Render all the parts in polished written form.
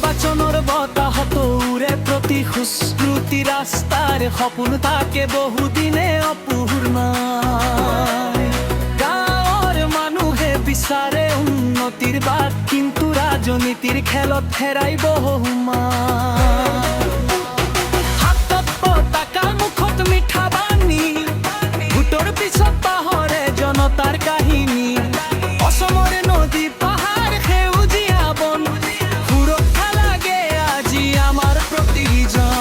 নিৰ্বাচনৰ বতাহত উৰে প্ৰতিশ্ৰুতি ৰাস্তাৰ সপোন থাকে বহুদিনে অপূৰ্ণ গাঁৱৰ মানুহে বিচাৰে উন্নতিৰ বাট কিন্তু ৰাজনীতিৰ খেলত হেৰাই বহুমান হাতত পতাকা মুখত মিঠা বাণী ভোটৰ পিছত পাহৰে জনতাৰ কাহিনী অসমৰ নদী পাহাৰ সেউজীয়া বন সুৰক্ষা লাগে আজি আমাৰ প্ৰতিজন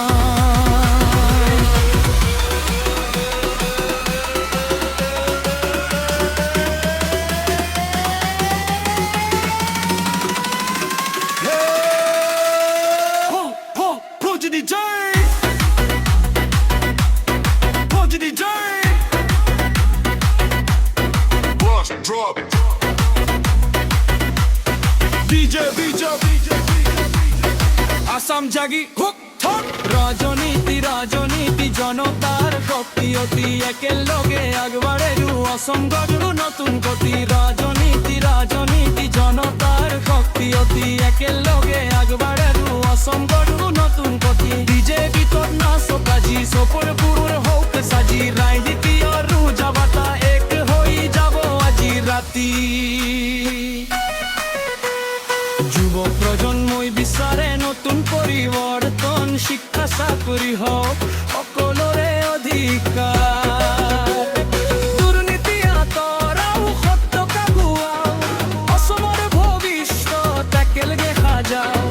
Drop it. DJ Assam Jagi hook thok রাজনীতি জনতার শক্তি অতি একেলগে আগবাঢ়েৰু অসম গঢ়ো নতুন গতি রাজনীতি জনতার শক্তি অতি একেলগে আগবাঢ়েৰু অসম গঢ়ো নতুন গতি বিজেপিত নাচক আজি চপৰ পুৰৰ হওক সাজি ৰাজনীতি আৰু জাবাতা এক হৈ যাব আজি ৰাতি যুৱ প্ৰজন্মই বিচাৰে নতুন পৰিৱৰ্তন শিক্ষা চাকৰি হওক সকলোৰে অধিকাৰ দুৰ্নীতি আঁতৰাও সত্য কাগুৱাও অসমৰ ভৱিষ্যত একেলগে সাজাও